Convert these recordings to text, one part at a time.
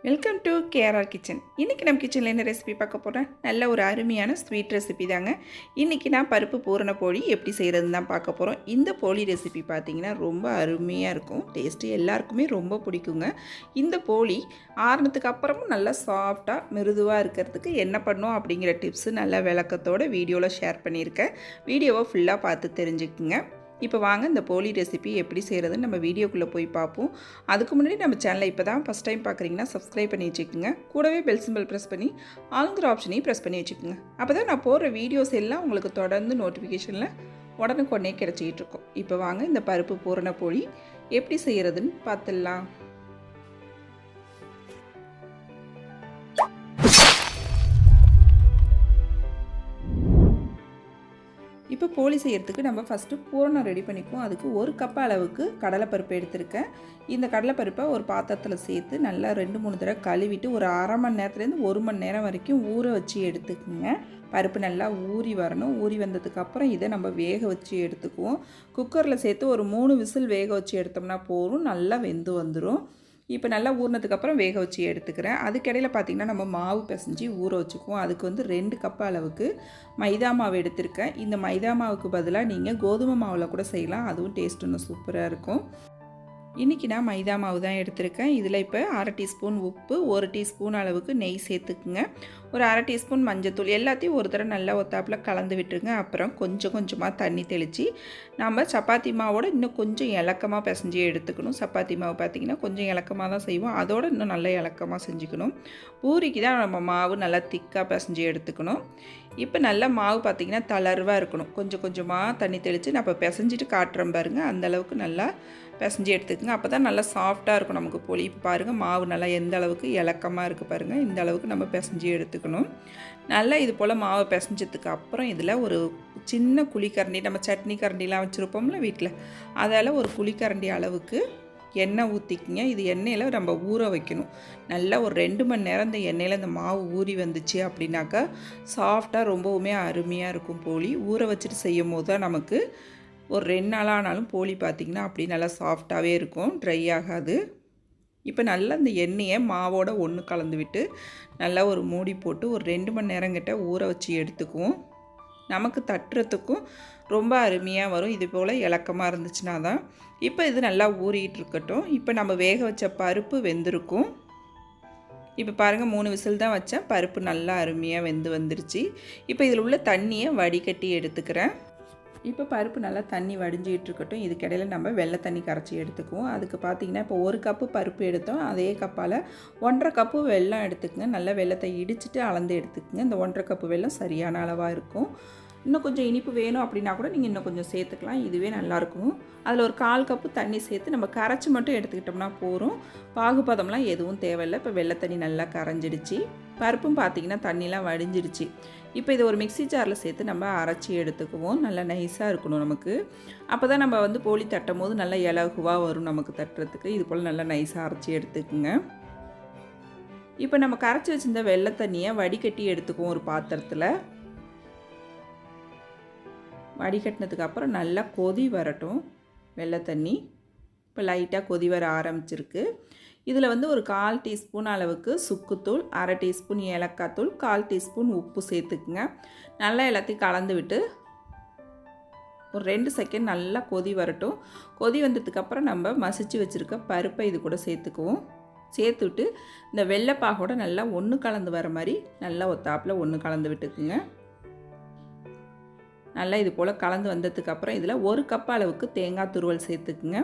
Welcome to KRR kitchen. இன்றைக்கி நம்ம கிச்சனில் என்ன ரெசிபி பார்க்க போகிறேன்? நல்ல ஒரு அருமையான ஸ்வீட் ரெசிபி தாங்க. இன்றைக்கி நான் பருப்பு பூரண போளி எப்படி செய்கிறதுன்னு தான் பார்க்க போகிறோம். இந்த போளி ரெசிபி பார்த்திங்கன்னா ரொம்ப அருமையாக இருக்கும். டேஸ்ட்டு எல்லாருக்குமே ரொம்ப பிடிக்குங்க. இந்த போளி ஆறுனதுக்கு அப்புறமும் நல்லா சாஃப்டாக மிருதுவாக இருக்கிறதுக்கு என்ன பண்ணணும் அப்படிங்கிற டிப்ஸு நல்ல விளக்கத்தோடு வீடியோவில் ஷேர் பண்ணியிருக்கேன். வீடியோவை ஃபுல்லாக பார்த்து தெரிஞ்சுக்குங்க. இப்போ வாங்க இந்த போளி ரெசிபி எப்படி செய்கிறதுன்னு நம்ம வீடியோக்குள்ளே போய் பார்ப்போம். அதுக்கு முன்னாடி நம்ம சேனலை இப்போ தான் ஃபஸ்ட் டைம் பார்க்குறீங்கன்னா சப்ஸ்கிரைப் பண்ணி வச்சுக்கோங்க. கூடவே பெல் சிம்பிள் ப்ரெஸ் பண்ணி ஆளுங்கிற ஆப்ஷனையும் ப்ரெஸ் பண்ணி வச்சுக்கோங்க. அப்போ தான் நான் போடுற வீடியோஸ் எல்லாம் உங்களுக்கு தொடர்ந்து நோட்டிஃபிகேஷனில் உடனுக்குடனே கிடச்சிக்கிட்டு இருக்கும். இப்போ வாங்க இந்த பருப்பு பூரண போளி எப்படி செய்கிறதுன்னு பார்த்துடலாம். இப்போ போளி செய்கிறதுக்கு நம்ம ஃபஸ்ட்டு பூரணம் ரெடி பண்ணிக்குவோம். அதுக்கு 1 கப் அளவுக்கு கடலைப்பருப்பு எடுத்திருக்கேன். இந்த கடலைப்பருப்பை ஒரு பாத்திரத்தில் சேர்த்து நல்லா 2-3 தடவை கழுவிட்டு ஒரு அரை மணி நேரத்துலேருந்து 1 மணி நேரம் வரைக்கும் ஊற வச்சு எடுத்துக்குங்க. பருப்பு நல்லா ஊறி வரணும். ஊறி வந்ததுக்கப்புறம் இதை நம்ம வேக வச்சு எடுத்துக்குவோம். குக்கரில் சேர்த்து ஒரு 3 விசில் வேக வச்சு எடுத்தோம்னா போதும், நல்லா வெந்து வந்துடும். இப்போ நல்லா ஊறினதுக்கப்புறம் வேக வச்சு எடுத்துக்கிறேன். அதுக்கிடையில் பார்த்திங்கன்னா நம்ம மாவு பிசைஞ்சு ஊற வச்சுக்குவோம். அதுக்கு வந்து 2 கப் அளவுக்கு மைதா மாவு எடுத்திருக்கேன். இந்த மைதா மாவுக்கு பதிலாக நீங்கள் கோதுமை மாவில் கூட செய்யலாம். அதுவும் டேஸ்ட் இன்னும் சூப்பராக இருக்கும். இன்றைக்கி நான் மைதா மாவு தான் எடுத்திருக்கேன். இதில் இப்போ 1/2 டீஸ்பூன் உப்பு, 1 டீஸ்பூன் அளவுக்கு நெய் சேர்த்துக்குங்க. ஒரு 1/2 டீஸ்பூன் மஞ்சத்தூள், எல்லாத்தையும் ஒரு தடவை நல்லா ஒத்தாப்பில் கலந்து விட்டுருங்க. அப்புறம் கொஞ்சம் கொஞ்சமாக தண்ணி தெளித்து நம்ம சப்பாத்தி மாவோட இன்னும் கொஞ்சம் இலக்கமாக பிசைஞ்சு எடுத்துக்கணும். சப்பாத்தி மாவு பார்த்திங்கன்னா கொஞ்சம் இலக்கமாக தான் செய்வோம். அதோடு இன்னும் நல்லா இலக்கமாக செஞ்சுக்கணும். பூரிக்கு தான் நம்ம மாவு நல்லா திக்காக பிசைஞ்சு எடுத்துக்கணும். இப்போ நல்லா மாவு பார்த்திங்கன்னா தளர்வாக இருக்கணும். கொஞ்சம் கொஞ்சமாக தண்ணி தெளித்து நான் இப்போ பிசைஞ்சிட்டு காட்டுறேன் பாருங்கள். அந்தளவுக்கு நல்லா பிசைஞ்சு எடுத்துக்கங்க. அப்போ தான் நல்லா சாஃப்டாக இருக்கும் நமக்கு போளி. இப்போ பாருங்கள் மாவு நல்லா எந்த அளவுக்கு இலக்கமாக இருக்குது பாருங்கள். இந்த அளவுக்கு நம்ம பிசைஞ்சு எடுத்துக்கணும். நல்லா இது போல் மாவை பிசைஞ்சதுக்கு அப்புறம் இதில் ஒரு சின்ன குழிக்கரண்டி, நம்ம சட்னி கரண்டிலாம் வச்சுருப்போம்ல வீட்டில், அதால் ஒரு குழிக்கரண்டி அளவுக்கு எண்ணெய் ஊற்றிக்கிங்க. இது எண்ணெயில் நம்ம ஊற வைக்கணும். நல்லா ஒரு 2 மணி நேரம் இந்த எண்ணெயில் இந்த மாவு ஊறி வந்துச்சு அப்படின்னாக்கா சாஃப்டாக ரொம்பவுமே அருமையாக இருக்கும் போளி. ஊற வச்சுட்டு செய்யும் போது தான் நமக்கு ஒரு 2 நாளானாலும் போளி பார்த்திங்கன்னா அப்படி நல்லா சாஃப்டாகவே இருக்கும், ட்ரை ஆகாது. இப்போ நல்லா இந்த எண்ணெயை மாவோட ஒன்று கலந்து விட்டு நல்லா ஒரு மூடி போட்டு ஒரு 2 மணி நேரம் கிட்ட ஊற வச்சு எடுத்துக்குவோம். நமக்கு தட்டுறதுக்கும் ரொம்ப அருமையாக வரும். இது போல் இலக்கமாக இருந்துச்சுன்னா தான். இப்போ இது நல்லா ஊறிட்டு இருக்கட்டும். இப்போ நம்ம வேக வச்ச பருப்பு வெந்திருக்கும். இப்போ பாருங்கள் 3 விசில் தான் வச்சேன். பருப்பு நல்லா அருமையாக வெந்து வந்துருச்சு. இப்போ இதில் உள்ள தண்ணியை வடிகட்டி எடுத்துக்கிறேன். இப்போ பருப்பு நல்லா தண்ணி வடிஞ்சிகிட்டு இருக்கட்டும். இதுக்கிடையில் நம்ம வெள்ளை தண்ணி கரைச்சி எடுத்துக்குவோம். அதுக்கு பார்த்திங்கன்னா இப்போ 1 கப்பு பருப்பு எடுத்தோம். அதே கப்பால் 1.5 கப்பு வெல்லம் எடுத்துக்கங்க. நல்லா வெல்லத்தை இடிச்சிட்டு அளந்து எடுத்துக்கங்க. இந்த 1.5 கப்பு வெல்லம் சரியான அளவாக இருக்கும். இன்னும் கொஞ்சம் இனிப்பு வேணும் அப்படின்னா கூட நீங்கள் இன்னும் கொஞ்சம் சேர்த்துக்கலாம். இதுவே நல்லாயிருக்கும். அதில் ஒரு 1/4 கப்பு தண்ணி சேர்த்து நம்ம கரைச்சி மட்டும் எடுத்துக்கிட்டோம்னா போதும். பாகுபதம்லாம் எதுவும் தேவையில்லை. இப்போ வெள்ளை தண்ணி நல்லா கரைஞ்சிடுச்சு. பருப்பும் பார்த்திங்கன்னா தண்ணிலாம் வடிஞ்சிடுச்சு. இப்போ இதை ஒரு மிக்ஸி ஜாரில் சேர்த்து நம்ம அரைச்சி எடுத்துக்குவோம். நல்லா நைஸாக இருக்கணும் நமக்கு. அப்போ தான் நம்ம வந்து போளி தட்டும் போது நல்லா இலகுவாக வரும் நமக்கு தட்டுறதுக்கு. இது போல் நல்லா நைஸாக அரைச்சி எடுத்துக்குங்க. இப்போ நம்ம கரைச்சி வச்சுருந்த வெள்ளை தண்ணியை வடிகட்டி எடுத்துக்குவோம் ஒரு பாத்திரத்தில். வடிகட்டினதுக்கு அப்புறம் நல்லா கொதி வரட்டும் வெள்ளை தண்ணி. இப்போ லைட்டாக கொதி வர ஆரம்பிச்சிருக்கு. இதில் வந்து ஒரு 1/4 டீஸ்பூன் அளவுக்கு சுக்குத்தூள், 1/2 டீஸ்பூன் ஏலக்காய் தூள், 1/4 டீஸ்பூன் உப்பு சேர்த்துக்குங்க. நல்லா எல்லாத்தையும் கலந்து விட்டு ஒரு 2 செகண்ட் நல்லா கொதி வரட்டும். கொதி வந்ததுக்கப்புறம் நம்ம மசிச்சு வச்சுருக்க பருப்பை இது கூட சேர்த்துக்குவோம். சேர்த்துவிட்டு இந்த வெள்ளைப்பாகோட நல்லா ஒன்று கலந்து வர மாதிரி நல்லா ஒத்தாப்பில் ஒன்று கலந்து விட்டுக்குங்க. நல்லா இது போல் கலந்து வந்ததுக்கப்புறம் இதில் 1 கப் அளவுக்கு தேங்காய் துருவல் சேர்த்துக்குங்க.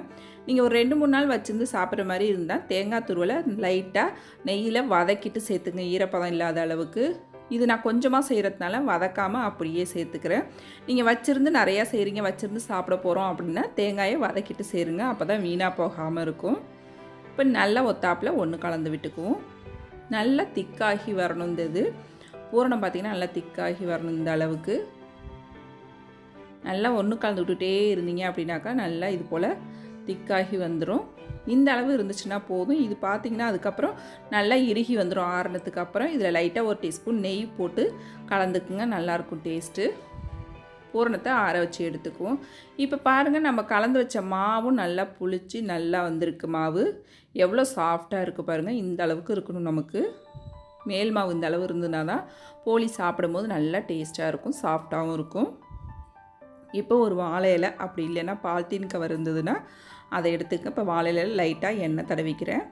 நீங்கள் ஒரு 2-3 நாள் வச்சுருந்து சாப்பிட்ற மாதிரி இருந்தால் தேங்காய் துருவலை லைட்டாக நெய்யில் வதக்கிட்டு சேர்த்துங்க, ஈரப்பதம் இல்லாத அளவுக்கு. இது நான் கொஞ்சமாக செய்கிறதுனால வதக்காமல் அப்படியே சேர்த்துக்கிறேன். நீங்கள் வச்சுருந்து நிறையா செய்கிறீங்க, வச்சுருந்து சாப்பிட போகிறோம் அப்படின்னா தேங்காயை வதக்கிட்டு சேருங்க. அப்போ தான் வீணாக போகாமல் இருக்கும். இப்போ நல்லா ஒத்தாப்பில் ஒன்று கலந்து விட்டுக்குவோம். நல்லா திக்காகி வரணும். இந்த இது பூரணம் பார்த்திங்கன்னா நல்லா திக்காகி வரணும். இந்த அளவுக்கு நல்லா ஒன்று கலந்து விட்டுட்டே இருந்தீங்க அப்படின்னாக்கா நல்லா இது போல் திக்காகி வந்துடும். இந்த அளவு இருந்துச்சுன்னா போதும். இது பார்த்திங்கன்னா அதுக்கப்புறம் நல்லா இறுகி வந்துடும். ஆறுனதுக்கு அப்புறம் இதில் லைட்டாக 1 டீஸ்பூன் நெய் போட்டு கலந்துக்குங்க. நல்லாயிருக்கும் டேஸ்ட்டு. பூரணத்தை ஆற வச்சு எடுத்துக்குவோம். இப்போ பாருங்கள், நம்ம கலந்து வச்ச மாவும் நல்லா புளிச்சு நல்லா வந்திருக்கு. மாவு எவ்வளோ சாஃப்டாக இருக்குது பாருங்கள். இந்த அளவுக்கு இருக்கணும் நமக்கு. மேல் மாவு இந்த அளவு இருந்ததுனா தான் போலி சாப்பிடும்போது நல்லா டேஸ்ட்டாக இருக்கும், சாஃப்டாகவும் இருக்கும். இப்போ ஒரு வாழை இலை, அப்படி இல்லைன்னா பால்தீன் கவர் இருந்ததுன்னா அதை எடுத்துக்க. இப்போ வாழை இலையில் லைட்டாக எண்ணெய் தடவிக்கிறேன்.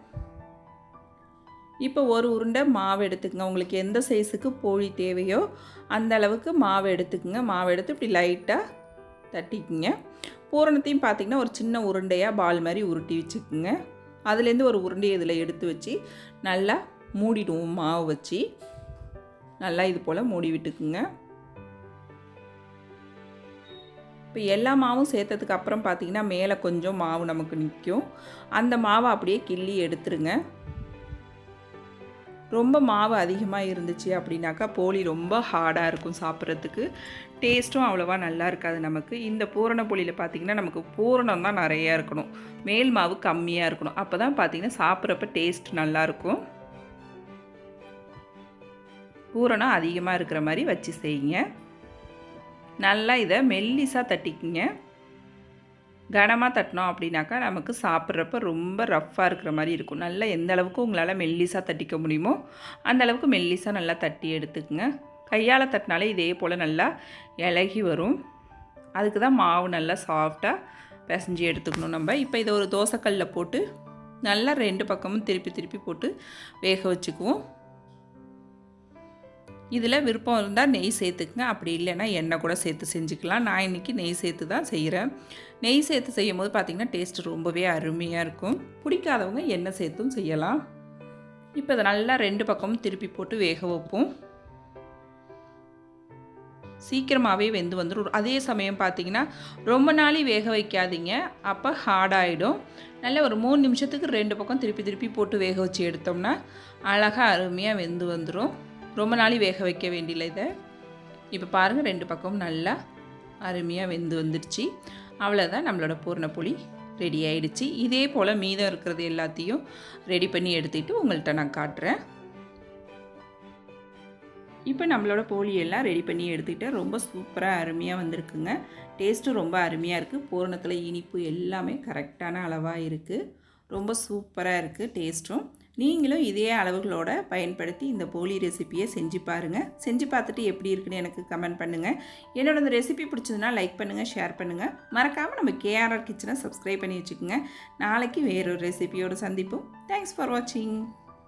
இப்போ ஒரு உருண்டை மாவு எடுத்துக்கங்க. உங்களுக்கு எந்த சைஸுக்கு போலி தேவையோ அந்த அளவுக்கு மாவு எடுத்துக்கங்க. மாவு எடுத்து இப்படி லைட்டாக தட்டிக்குங்க. பூரணத்தையும் பார்த்திங்கன்னா ஒரு சின்ன உருண்டையாக பால் மாதிரி உருட்டி வச்சுக்குங்க. அதுலேருந்து ஒரு உருண்டையை இதில் எடுத்து வச்சு நல்லா மூடிடுவோம். மாவு வச்சு நல்லா இது போல் மூடி விட்டுக்குங்க. இப்போ எல்லா மாவும் சேர்த்ததுக்கு அப்புறம் பார்த்திங்கன்னா மேலே கொஞ்சம் மாவு நமக்கு நிற்கும். அந்த மாவை அப்படியே கிள்ளி எடுத்துருங்க. ரொம்ப மாவு அதிகமாக இருந்துச்சு அப்படின்னாக்கா போலி ரொம்ப ஹார்டாக இருக்கும், சாப்பிட்றதுக்கு டேஸ்ட்டும் அவ்வளோவா நல்லா இருக்காது நமக்கு. இந்த பூரண போலியில் பார்த்திங்கன்னா நமக்கு பூரணம் தான் நிறையா இருக்கணும், மேல் மாவு கம்மியாக இருக்கணும். அப்போ தான் பார்த்திங்கன்னா சாப்பிட்றப்ப டேஸ்ட் நல்லாயிருக்கும். பூரணம் அதிகமாக இருக்கிற மாதிரி வச்சு செய்யுங்க. நல்லா இதை மெல்லிசாக தட்டிக்குங்க. கனமாக தட்டினோம் அப்படின்னாக்கா நமக்கு சாப்பிட்றப்ப ரொம்ப ரஃப்பாக இருக்கிற மாதிரி இருக்கும். நல்லா எந்த அளவுக்கு உங்களால் மெல்லிசாக தட்டிக்க முடியுமோ அந்த அளவுக்கு மெல்லிசாக நல்லா தட்டி எடுத்துக்குங்க. கையால் தட்டினாலே இதே போல் நல்லா இலகி வரும். அதுக்கு தான் மாவு நல்லா சாஃப்டாக பிசைஞ்சு எடுத்துக்கணும் நம்ம. இப்போ இதை ஒரு தோசைக்கல்லில் போட்டு நல்லா 2 பக்கமும் திருப்பி திருப்பி போட்டு வேக வச்சுக்குவோம். இதில் விருப்பம் இருந்தால் நெய் சேர்த்துக்குங்க, அப்படி இல்லைன்னா எண்ணெய் கூட சேர்த்து செஞ்சுக்கலாம். நான் இன்றைக்கி நெய் சேர்த்து தான் செய்கிறேன். நெய் சேர்த்து செய்யும் போது பார்த்திங்கன்னா டேஸ்ட் ரொம்பவே அருமையாக இருக்கும். பிடிக்காதவங்க எண்ணெய் சேர்த்தும் செய்யலாம். இப்போ இதை நல்லா 2 பக்கமும் திருப்பி போட்டு வேக வைப்போம். சீக்கிரமாகவே வெந்து வந்துடும். அதே சமயம் பார்த்திங்கன்னா ரொம்ப நாளை வேக வைக்காதீங்க, அப்போ ஹார்டாகிடும். நல்ல ஒரு 3 நிமிஷத்துக்கு 2 பக்கம் திருப்பி திருப்பி போட்டு வேக வச்சு எடுத்தோம்னா அழகாக அருமையாக வெந்து வந்துடும். ரொம்ப நாளை வேக வைக்க வேண்டியதில்லை இதை. இப்போ பாருங்கள், 2 பக்கமும் நல்லா அருமையாக வெந்து வந்துடுச்சு. அவ்வளோதான், நம்மளோட பூரணப்போலி ரெடி ஆகிடுச்சு. இதே போல் மீதம் இருக்கிறது எல்லாத்தையும் ரெடி பண்ணி எடுத்துகிட்டு உங்கள்கிட்ட நான் காட்டுறேன். இப்போ நம்மளோட போலியெல்லாம் ரெடி பண்ணி எடுத்துக்கிட்டேன். ரொம்ப சூப்பராக அருமையாக வந்திருக்குங்க. டேஸ்ட்டும் ரொம்ப அருமையாக இருக்குது. பூரணத்தில் இனிப்பு எல்லாமே கரெக்டான அளவாக இருக்குது. ரொம்ப சூப்பராக இருக்குது டேஸ்ட்டும். நீங்களும் இதே அளவுகளோட பயன்படுத்தி இந்த போலி ரெசிப்பியை செஞ்சு பாருங்கள். செஞ்சு பார்த்துட்டு எப்படி இருக்குன்னு எனக்கு கமெண்ட் பண்ணுங்கள். என்னோட இந்த ரெசிபி பிடிச்சதுன்னா லைக் பண்ணுங்கள், ஷேர் பண்ணுங்கள். மறக்காமல் நம்ம KRR கிச்சனை சப்ஸ்கிரைப் பண்ணி வச்சுக்கோங்க. நாளைக்கு வேறொரு ரெசிபியோடு சந்திப்போம். தேங்க்ஸ் ஃபார் வாட்சிங்.